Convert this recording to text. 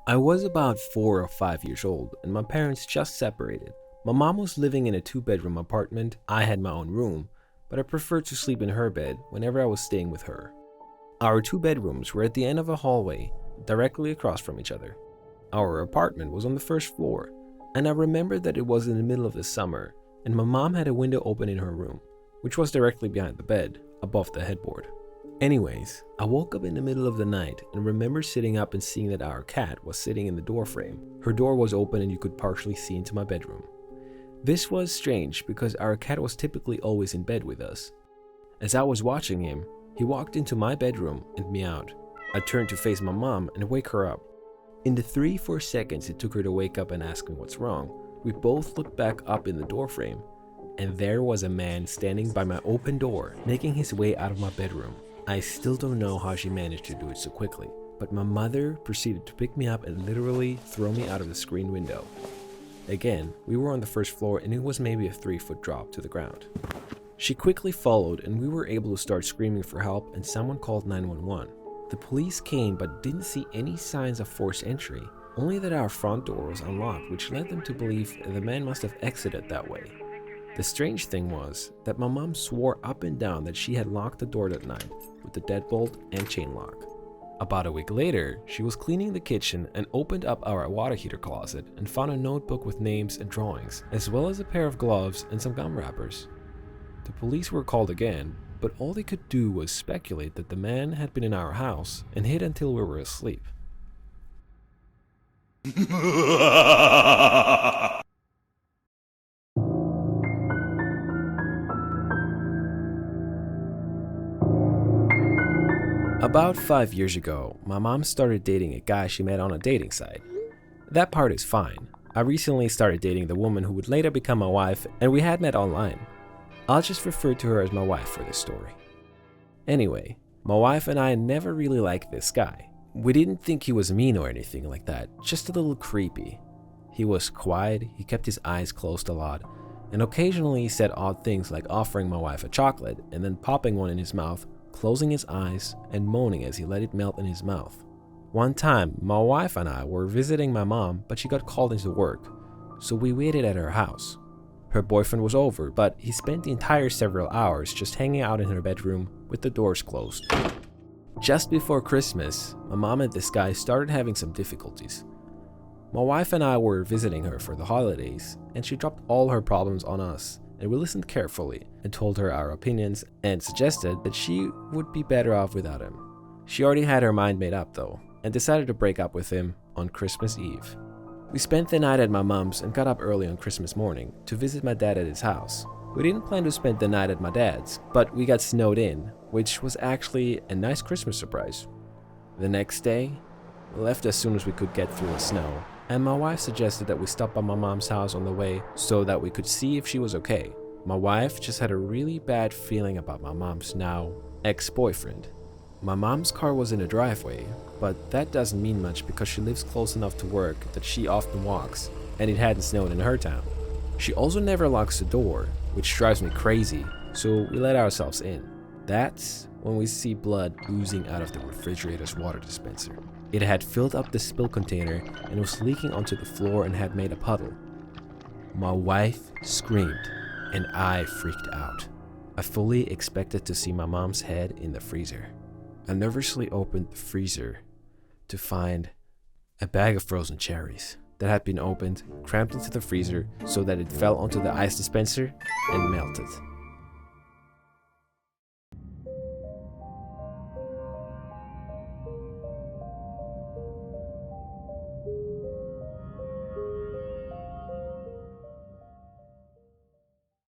I was about 4 or 5 years old and my parents just separated. My mom was living in a 2-bedroom apartment. I had my own room, but I preferred to sleep in her bed whenever I was staying with her. Our 2 bedrooms were at the end of a hallway, directly across from each other. Our apartment was on the first floor, and I remember that it was in the middle of the summer, and my mom had a window open in her room, which was directly behind the bed, above the headboard. Anyways, I woke up in the middle of the night and remember sitting up and seeing that our cat was sitting in the doorframe. Her door was open and you could partially see into my bedroom. This was strange because our cat was typically always in bed with us. As I was watching him, he walked into my bedroom and meowed. I turned to face my mom and wake her up. In the 3-4 seconds it took her to wake up and ask me what's wrong, we both looked back up in the doorframe, and there was a man standing by my open door, making his way out of my bedroom. I still don't know how she managed to do it so quickly, but my mother proceeded to pick me up and literally throw me out of the screen window. Again, we were on the first floor and it was maybe a 3-foot drop to the ground. She quickly followed and we were able to start screaming for help and someone called 911. The police came but didn't see any signs of forced entry, only that our front door was unlocked, which led them to believe the man must have exited that way. The strange thing was that my mom swore up and down that she had locked the door that night with the deadbolt and chain lock. About a week later, she was cleaning the kitchen and opened up our water heater closet and found a notebook with names and drawings, as well as a pair of gloves and some gum wrappers. The police were called again, but all they could do was speculate that the man had been in our house and hid until we were asleep. About 5 years ago, my mom started dating a guy she met on a dating site. That part is fine. I recently started dating the woman who would later become my wife, and we had met online. I'll just refer to her as my wife for this story. Anyway, my wife and I never really liked this guy. We didn't think he was mean or anything like that, just a little creepy. He was quiet, he kept his eyes closed a lot, and occasionally he said odd things like offering my wife a chocolate and then popping one in his mouth, closing his eyes and moaning as he let it melt in his mouth. One time, my wife and I were visiting my mom, but she got called into work, so we waited at her house. Her boyfriend was over, but he spent the entire several hours just hanging out in her bedroom with the doors closed. Just before Christmas, my mom and this guy started having some difficulties. My wife and I were visiting her for the holidays, and she dropped all her problems on us, and we listened carefully and told her our opinions and suggested that she would be better off without him. She already had her mind made up though, and decided to break up with him on Christmas Eve. We spent the night at my mom's and got up early on Christmas morning to visit my dad at his house. We didn't plan to spend the night at my dad's, but we got snowed in, which was actually a nice Christmas surprise. The next day, we left as soon as we could get through the snow, and my wife suggested that we stop by my mom's house on the way so that we could see if she was okay. My wife just had a really bad feeling about my mom's now ex-boyfriend. My mom's car was in the driveway, but that doesn't mean much because she lives close enough to work that she often walks, and it hadn't snowed in her town. She also never locks the door, which drives me crazy, so we let ourselves in. That's when we see blood oozing out of the refrigerator's water dispenser. It had filled up the spill container and was leaking onto the floor and had made a puddle. My wife screamed, and I freaked out. I fully expected to see my mom's head in the freezer. I nervously opened the freezer to find a bag of frozen cherries that had been opened, crammed into the freezer so that it fell onto the ice dispenser and melted.